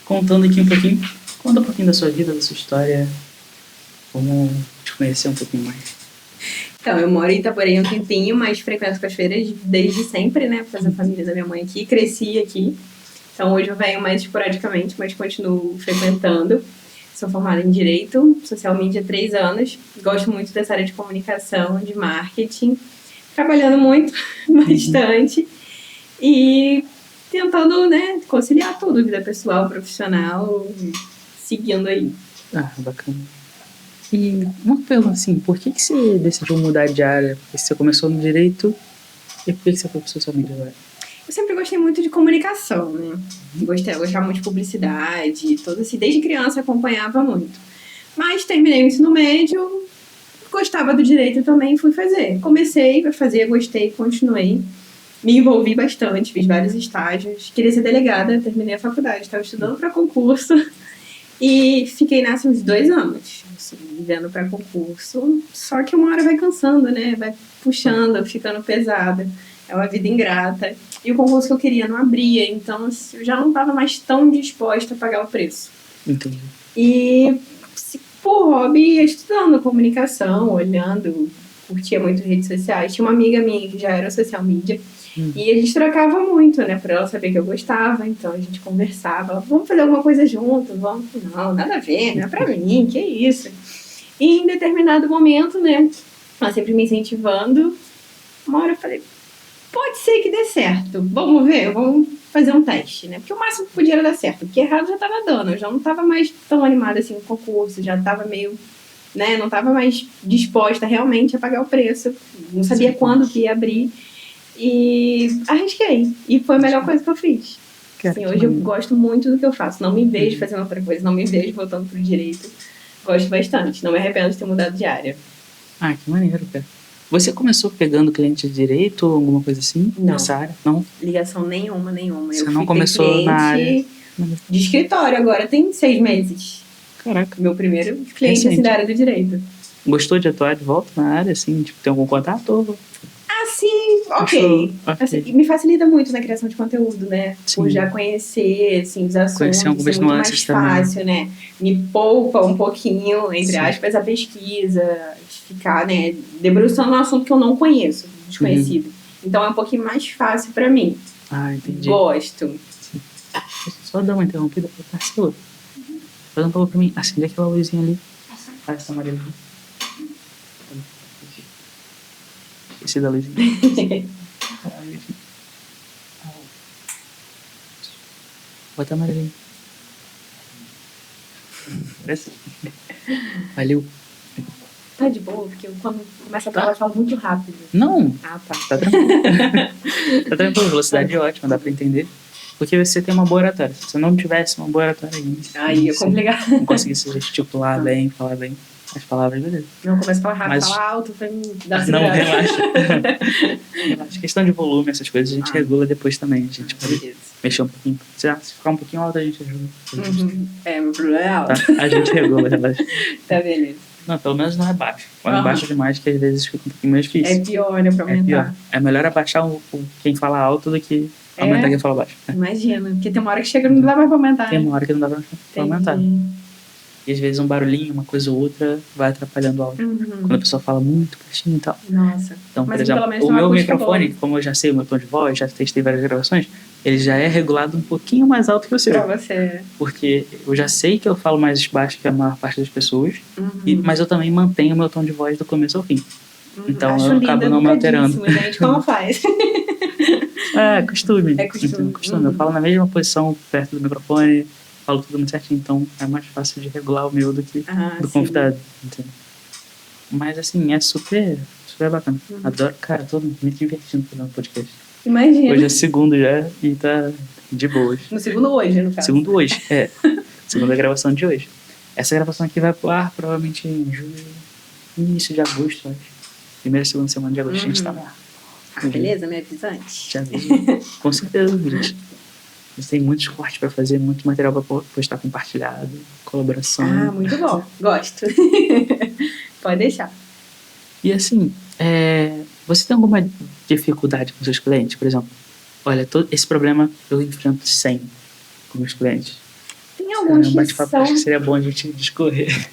contando aqui um pouquinho. Conta um pouquinho da sua vida, da sua história. Vamos te conhecer um pouquinho mais. Então, eu moro em Itaporém há um tempinho, mas frequento cachoeiras desde sempre, né? Por causa da família da minha mãe aqui, cresci aqui. Então, hoje eu venho mais esporadicamente, mas continuo frequentando. Sou formada em Direito, Social Media há 3 anos. Gosto muito dessa área de comunicação, de marketing. Trabalhando muito, bastante. E tentando, né, conciliar tudo, vida pessoal, profissional, seguindo aí. Ah, bacana. E uma pergunta assim, por que você decidiu mudar de área? Porque você começou no Direito e por que você foi para Social Media agora? Eu sempre gostei muito de comunicação, né? Gostava muito de publicidade, tudo assim. Desde criança acompanhava muito. Mas terminei o ensino médio, gostava do direito também, fui fazer. Comecei a fazer, gostei, continuei. Me envolvi bastante, fiz vários estágios. Queria ser delegada, terminei a faculdade, estava estudando para concurso. E fiquei nessa uns 2 anos, assim, vivendo para concurso. Só que uma hora vai cansando, né? Vai puxando, ficando pesada. É uma vida ingrata. E o concurso que eu queria não abria, então assim, eu já não estava mais tão disposta a pagar o preço. Entendi. E por hobby, ia estudando comunicação, olhando, curtia muito redes sociais. Tinha uma amiga minha que já era social media. E a gente trocava muito, né? Por ela saber que eu gostava, então a gente conversava. Vamos fazer alguma coisa junto? Vamos? Não, nada a ver, não é pra mim, que isso? E em determinado momento, né? Ela sempre me incentivando. Uma hora eu falei, pode ser que dê certo. Vamos ver, vamos fazer um teste, né? Porque o máximo que podia era dar certo. Porque errado já tava dando. Eu já não tava mais tão animada assim no concurso. Já tava meio, né? Não tava mais disposta realmente a pagar o preço. Não sabia quando que ia abrir. E arrisquei. E foi a melhor coisa que eu fiz. Assim, hoje eu gosto muito do que eu faço. Não me vejo fazendo outra coisa. Não me vejo voltando pro direito. Gosto bastante. Não me arrependo de ter mudado de área. Ah, que maneiro, cara. Você começou pegando cliente de direito ou alguma coisa assim? Não. Nessa área? Não? Ligação nenhuma. Você eu não começou na área de escritório agora. Tem 6 meses. Caraca. Meu primeiro cliente assim, da área do direito. Gostou de atuar de volta na área, assim? Tipo, tem algum contato? Sim, ok. Assim, me facilita muito na criação de conteúdo, né? Sim. Por já conhecer, assim, os assuntos, conhecer algumas muito mais fácil, também. né? Me poupa um pouquinho, entre aspas, a pesquisa, ficar, né, debruçando um assunto que eu não conheço, desconhecido. Então é um pouquinho mais fácil pra mim. Ah, entendi. Gosto. Só dar uma interrompida pro parceiro. Faz um pouco pra mim. Acende aquela luzinha ali. Ah, essa amarela. Esse da luzinha. Bota amarelinho. Parece. Valeu. Tá de boa, porque quando começa a falar, eu falo muito rápido. Não. Ah, tá. Tá tranquilo. Tá tranquilo, velocidade é ótima, dá pra entender. Porque você tem uma boa oratória. Se você não tivesse uma boa oratória aí é complicado. Não conseguisse gesticular bem, falar bem as palavras, beleza. Não, começa a falar rápido, falar alto, pra mim dar não, relaxa. Relaxa. Questão de volume, essas coisas, a gente regula depois também. A gente pode mexer um pouquinho. Se ficar um pouquinho alto, a gente ajuda. Meu problema é alto. Tá? A gente regula, relaxa. Tá, beleza. Não, pelo menos não é baixo. Quando é baixo demais, que às vezes fica um pouquinho mais difícil. É pior, né, pra aumentar. É pior. É melhor abaixar quem fala alto do que aumentar quem fala baixo. Imagina, porque tem uma hora que chega e não dá mais pra aumentar. Tem uma hora que não dá pra aumentar. E às vezes um barulhinho, uma coisa ou outra, vai atrapalhando o áudio. Quando a pessoa fala muito baixinho e tal. Nossa. Então, mas por exemplo, o meu microfone, como eu já sei o meu tom de voz, já testei várias gravações, ele já é regulado um pouquinho mais alto que o seu. Pra você. Porque eu já sei que eu falo mais baixo que a maior parte das pessoas, mas eu também mantenho o meu tom de voz do começo ao fim. Então acho eu acabo não me alterando. Gente, como faz? Costume. É costume. Costume. Eu falo na mesma posição, perto do microfone, falo tudo muito certinho, então é mais fácil de regular o meu do que do convidado. Entendeu? Mas assim, é super bacana. Adoro, cara, tô me divertindo fazendo podcast. Imagina. Hoje é segundo já e tá de boas. No segundo hoje, no caso. Segundo hoje, segunda gravação de hoje. Essa gravação aqui vai pro ar provavelmente em julho, início de agosto, acho. Primeira, segunda semana de agosto, a gente tá lá. Beleza, me avisa antes. Já vi. Com certeza, gente. A gente tem muitos cortes pra fazer, muito material pra postar compartilhado, colaboração. Muito bom. Gosto. Pode deixar. E assim, você tem alguma dificuldade com seus clientes? Por exemplo, olha, todo esse problema eu enfrento sempre com meus clientes. Tem alguns que bate-papo são... acho que seria bom a gente discorrer.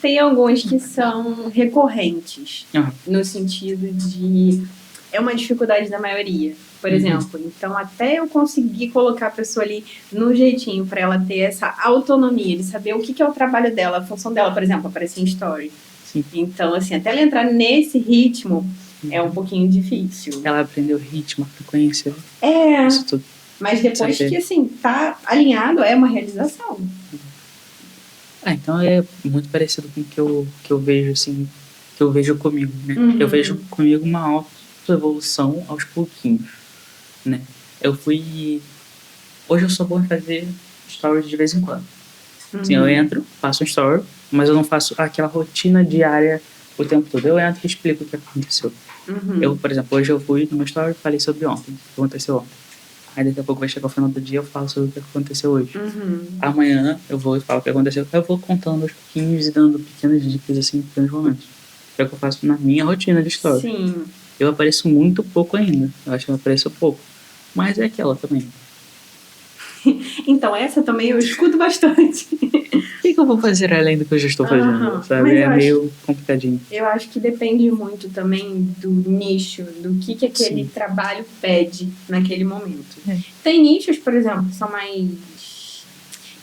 Tem alguns que são recorrentes, no sentido de... É uma dificuldade da maioria, por exemplo. Então, até eu conseguir colocar a pessoa ali no jeitinho para ela ter essa autonomia de saber o que é o trabalho dela, a função dela, por exemplo, aparecer em story. Sim. Então, assim, até ela entrar nesse ritmo é um pouquinho difícil. Ela aprendeu ritmo, frequência. Isso tudo. Mas depois que, assim, tá alinhado, é uma realização. Então é muito parecido com o que eu vejo, assim, que eu vejo comigo, né? Eu vejo comigo uma autoevolução aos pouquinhos, né? Hoje eu sou bom em fazer stories de vez em quando. Assim, eu entro, faço um story, mas eu não faço aquela rotina diária o tempo todo. Eu entro e explico o que aconteceu. Eu, por exemplo, hoje eu fui no meu story e falei sobre ontem, o que aconteceu ontem. Aí daqui a pouco vai chegar o final do dia, eu falo sobre o que aconteceu hoje. Amanhã eu vou e falo o que aconteceu. Eu vou contando aos pouquinhos e dando pequenas dicas, assim, em pequenos momentos. É o que eu faço na minha rotina de story. Sim. Eu apareço muito pouco ainda. Eu acho que eu apareço pouco. Mas é aquela também. Então, essa também eu escuto bastante. O que eu vou fazer além do que eu já estou fazendo? Sabe? É meio complicadinho. Eu acho que depende muito também do nicho, do que aquele trabalho pede naquele momento. Tem nichos, por exemplo, que são mais...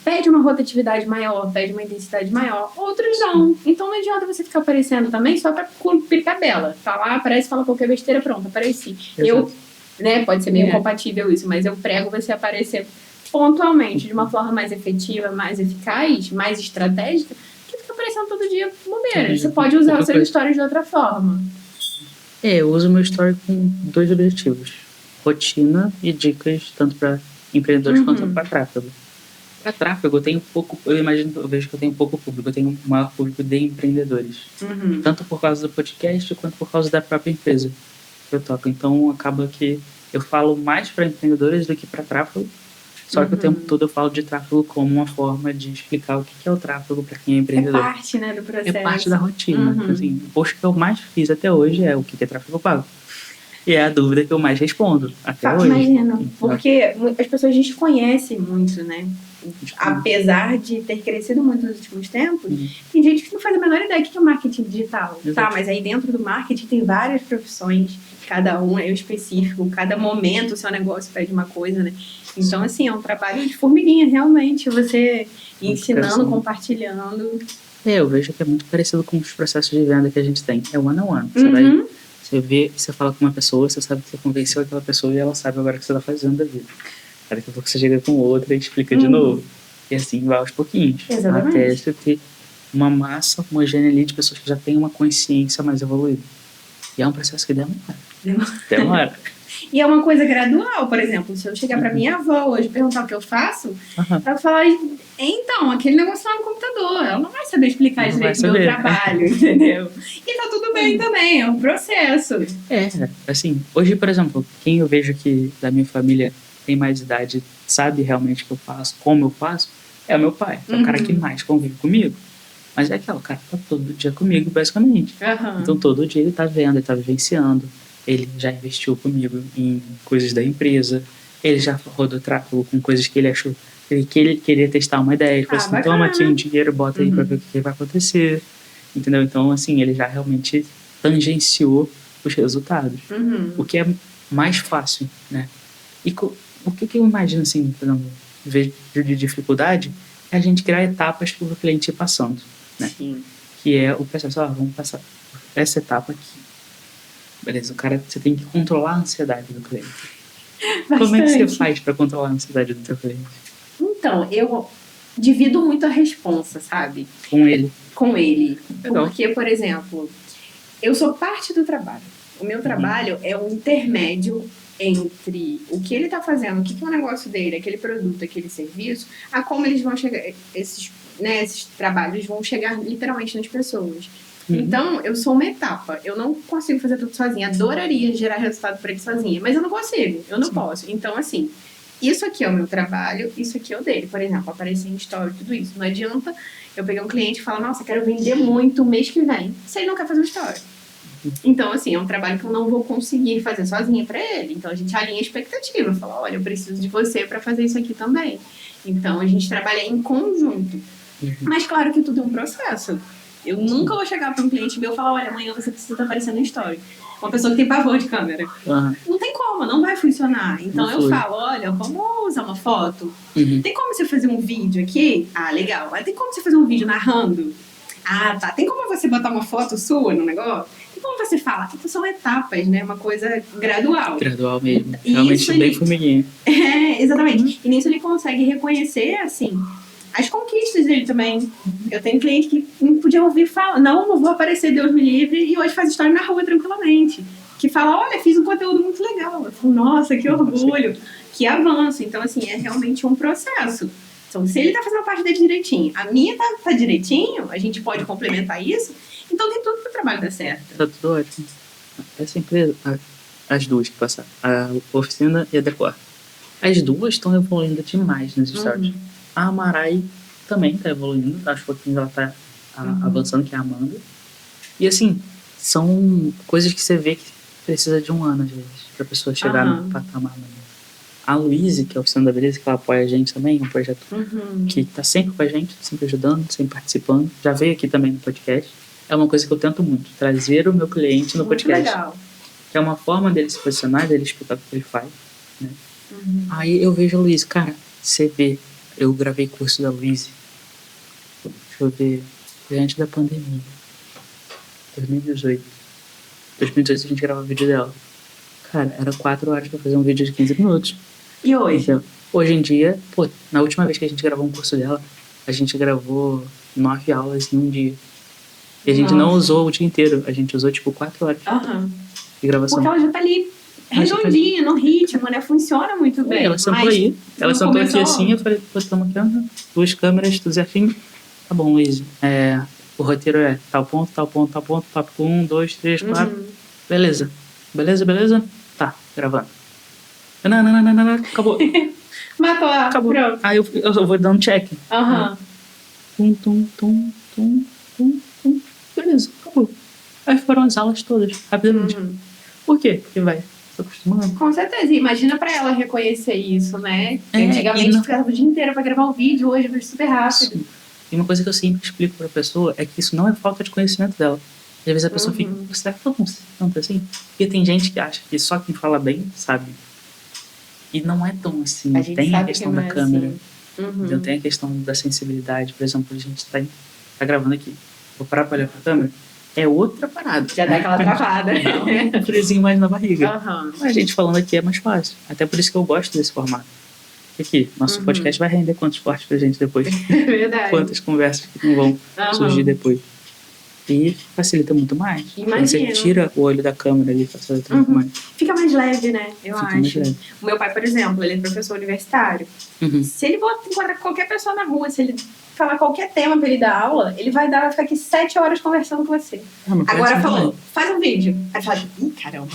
Pede uma rotatividade maior, pede uma intensidade maior. Outros não. Então não adianta você ficar aparecendo também só pra cumprir tabela. Tá lá, aparece, fala qualquer besteira, pronto, apareci. Eu, né, pode ser meio compatível isso, mas eu prego você aparecer pontualmente, de uma forma mais efetiva, mais eficaz, mais estratégica, que fica aparecendo todo dia bobeira. Você pode usar o seu story de outra forma. Eu uso o meu story com 2 objetivos. Rotina e dicas, tanto para empreendedores quanto para tráfego. Para tráfego, eu vejo que eu tenho pouco público. Eu tenho um maior público de empreendedores. Tanto por causa do podcast, quanto por causa da própria empresa que eu toco. Então, acaba que eu falo mais para empreendedores do que para tráfego. Só que o tempo todo eu falo de tráfego como uma forma de explicar o que é o tráfego para quem é empreendedor. É parte, né, do processo. É parte da rotina. Assim, o post que eu mais fiz até hoje é o que é tráfego pago. E é a dúvida que eu mais respondo até hoje. Imagina, porque as pessoas desconhecem muito, né? Apesar de ter crescido muito nos últimos tempos, tem gente que não faz a menor ideia do que é marketing digital. Tá, mas aí dentro do marketing tem várias profissões, cada um é específico, cada momento o seu negócio pede uma coisa, né? Então, assim, é um trabalho de formiguinha, realmente, você ensinando, compartilhando. Eu vejo que é muito parecido com os processos de venda que a gente tem. É one-on-one. Você vê, você fala com uma pessoa, você sabe que você convenceu aquela pessoa e ela sabe agora o que você está fazendo da vida. Aí daqui a pouco você chega com outra e explica de novo. E assim vai aos pouquinhos. Exatamente. Até você ter uma massa homogênea ali de pessoas que já têm uma consciência mais evoluída. E é um processo que demora. E é uma coisa gradual, por exemplo, se eu chegar pra minha avó hoje e perguntar o que eu faço, ela vai falar, então, aquele negócio lá no computador, ela não vai saber explicar direito o meu trabalho, entendeu? E tá tudo bem também, é um processo. Assim, hoje, por exemplo, quem eu vejo que da minha família tem mais idade, sabe realmente o que eu faço, como eu faço, é o meu pai, é o cara que mais convive comigo. Mas é aquele cara que tá todo dia comigo, basicamente. Então, todo dia ele tá vendo, ele tá vivenciando. Ele já investiu comigo em coisas da empresa. Ele já rodou tráfego com coisas que ele achou que ele queria testar uma ideia. Ele falou assim, toma aqui um dinheiro, bota aí pra ver o que vai acontecer. Entendeu? Então, assim, ele já realmente tangenciou os resultados. O que é mais fácil, né? E o que eu imagino, assim, por exemplo, vejo de dificuldade, é a gente criar etapas para o cliente ir passando, né? Que é o processo, vamos passar essa etapa aqui. Beleza, você tem que controlar a ansiedade do cliente. Bastante. Como é que você faz para controlar a ansiedade do teu cliente? Então, eu divido muito a responsa, sabe? Com ele. Legal. Porque, por exemplo, eu sou parte do trabalho. O meu trabalho é um intermédio entre o que ele está fazendo, o que é o negócio dele, aquele produto, aquele serviço, a como eles vão chegar, esses trabalhos vão chegar literalmente nas pessoas. Então, eu sou uma etapa. Eu não consigo fazer tudo sozinha. Adoraria gerar resultado para ele sozinha, mas eu não consigo. Eu não posso. Então, assim, isso aqui é o meu trabalho, isso aqui é o dele. Por exemplo, aparecer em story, tudo isso. Não adianta eu pegar um cliente e falar, nossa, quero vender muito mês que vem, se ele não quer fazer um story. Então, assim, é um trabalho que eu não vou conseguir fazer sozinha para ele. Então, a gente alinha a expectativa. Fala, olha, eu preciso de você para fazer isso aqui também. Então, a gente trabalha em conjunto. Mas, claro que tudo é um processo. Eu nunca vou chegar para um cliente meu e falar, olha, amanhã você precisa estar aparecendo no story. Uma pessoa que tem pavor de câmera. Não tem como, não vai funcionar. Então, eu falo, olha, vamos usar uma foto. Tem como você fazer um vídeo aqui? Ah, legal. Mas tem como você fazer um vídeo narrando? Ah, tá. Tem como você botar uma foto sua no negócio? Tem como você falar? Então, são etapas, né? Uma coisa gradual. Gradual mesmo. Realmente bem formiguinha. Exatamente. E nisso ele consegue reconhecer, assim, as conquistas dele também. Eu tenho cliente que não podia ouvir falar, não vou aparecer, Deus me livre, e hoje faz história na rua tranquilamente. Que fala, olha, fiz um conteúdo muito legal. Eu falo, nossa, que orgulho, que avanço. Então, assim, é realmente um processo. Então, se ele tá fazendo a parte dele direitinho, a minha tá direitinho, a gente pode complementar isso, então tem tudo pro trabalho dar certo. Tá tudo ótimo. Essa empresa, as duas que passaram, a Oficina e a Decor, as duas estão evoluindo demais nos stories. A Amarai também tá evoluindo, aos pouquinhos ela tá avançando, que é a Amanda. E assim, são coisas que você vê que precisa de um ano, às vezes, pra pessoa chegar no patamar. A Luíse, que é a Oficina da Beleza, que ela apoia a gente também, um projeto que tá sempre com a gente, sempre ajudando, sempre participando. Já veio aqui também no podcast. É uma coisa que eu tento muito, trazer o meu cliente no podcast. Legal. Que é uma forma dele se posicionar, dele explicar o que ele faz, né? Aí eu vejo a Luíse, cara, você vê, eu gravei curso da Luíse, deixa eu ver, foi antes da pandemia, 2018 a gente gravava vídeo dela. Cara, era 4 horas pra fazer um vídeo de 15 minutos. E hoje? Então, hoje em dia, na última vez que a gente gravou um curso dela, a gente gravou 9 aulas em um dia. E a gente não usou o dia inteiro, a gente usou tipo 4 horas de gravação. Porque ela já tá ali redondinha, no ritmo, né? Funciona muito bem. Ela sentou aí, ela sentou aqui assim, eu falei, estamos aqui, 2 câmeras, tudo certinho. Tá bom, Luiz, o roteiro é tal ponto, papo 1, 2, 3, 4. Beleza? Tá, gravando. Não, acabou. Matou a... Acabou. Pronto. Aí eu vou dando check. Tum. Beleza, acabou. Aí foram as aulas todas, rapidamente. Por quê? Porque vai se acostumando. Com certeza. Imagina pra ela reconhecer isso, né? Antigamente ficava o dia inteiro pra gravar um vídeo, hoje vai super rápido. Sim. E uma coisa que eu sempre explico pra pessoa é que isso não é falta de conhecimento dela. E às vezes a pessoa fica, será que eu não sei tanto assim? Porque tem gente que acha que só quem fala bem sabe. E não é tão assim. Tem a questão da câmera. Assim. Tem a questão da sensibilidade. Por exemplo, a gente tá gravando aqui. Vou parar pra olhar pra câmera. É outra parada. Já dá aquela travada. Dá um frezinho mais na barriga. Mas a gente falando aqui é mais fácil. Até por isso que eu gosto desse formato. Aqui, nosso podcast vai render quantos cortes pra gente depois. Verdade. Quantas conversas que não vão surgir depois. E facilita muito mais. Imagina. Você tira o olho da câmera ali, facilita muito mais. Fica mais leve, né? Eu Fica acho. Mais leve. O meu pai, por exemplo, ele é professor universitário. Se ele encontrar qualquer pessoa na rua, se ele falar qualquer tema pra ele dar aula, ele vai ficar aqui 7 horas conversando com você. Agora falou, faz um vídeo. Aí fala, caramba,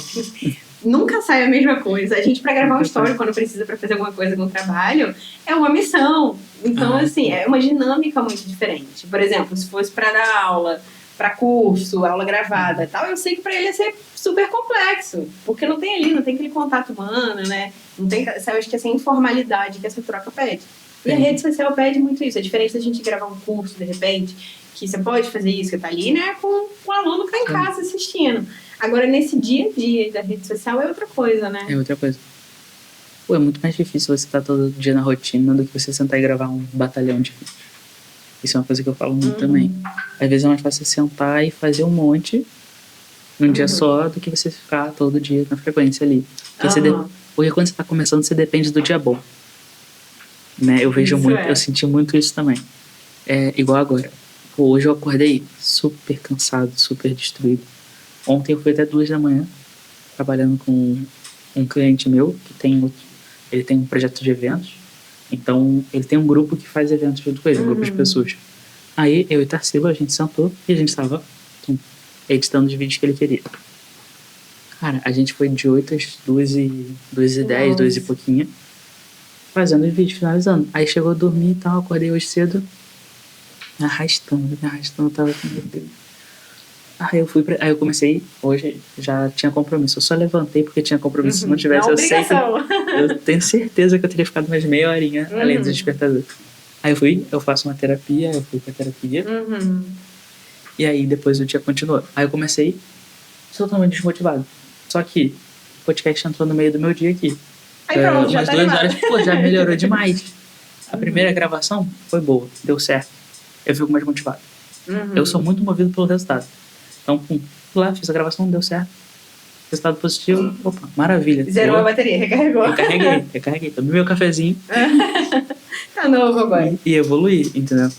nunca sai a mesma coisa. A gente, pra gravar um story, quando precisa pra fazer alguma coisa no trabalho, é uma missão. Então, assim, é uma dinâmica muito diferente. Por exemplo, se fosse pra dar aula, pra curso, aula gravada e tal, eu sei que pra ele ia ser super complexo. Porque não tem aquele contato humano, né? Não tem, eu acho que essa informalidade que essa troca pede. E a rede social pede muito isso. É diferente da gente gravar um curso, de repente, que você pode fazer isso, que tá ali, né? Com o aluno que tá em casa assistindo. Agora, nesse dia a dia da rede social é outra coisa, né? É outra coisa. É muito mais difícil você estar todo dia na rotina do que você sentar e gravar um batalhão de vídeos. Isso é uma coisa que eu falo muito também. Às vezes é mais fácil sentar e fazer um monte num dia só do que você ficar todo dia na frequência ali. Porque quando você tá começando, você depende do dia bom. Né? Eu vejo muito, eu senti muito isso também. Igual agora. Hoje eu acordei super cansado, super destruído. Ontem eu fui até 2 da manhã trabalhando com um cliente meu que ele tem um projeto de eventos. Então ele tem um grupo que faz eventos junto com ele, um grupo de pessoas. Aí eu e Tarsila, a gente sentou e a gente estava editando os vídeos que ele queria. Cara, a gente foi de 8 às 2h10, 2 e pouquinho, fazendo os vídeos, finalizando. Aí chegou a dormir e tal, acordei hoje cedo, me arrastando, tava com meu Deus. Aí eu comecei, hoje já tinha compromisso. Eu só levantei porque tinha compromisso. Se não tivesse, Não, eu sei que obrigação. eu tenho certeza que eu teria ficado mais meia horinha além do despertador. Aí eu faço uma terapia, eu fui pra terapia. E aí depois o dia continuou. Aí eu comecei totalmente desmotivado. Só que o podcast entrou no meio do meu dia aqui. Aí pronto, já umas tá 2 animado. horas, pô, já melhorou demais. A primeira gravação foi boa, deu certo. Eu fico mais motivado. Eu sou muito movido pelo resultado. Então, fui lá, fiz a gravação, deu certo. Resultado positivo, opa, maravilha. Zerou a bateria, recarregou. Recarreguei. Tomei meu cafezinho Tá novo agora. e evoluí, entendeu?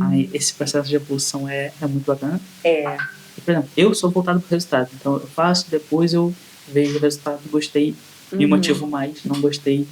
Aí, esse processo de evolução é muito bacana. Por exemplo, eu sou voltado pro resultado. Então, eu faço, depois eu vejo o resultado, gostei, me motivo mais, não gostei,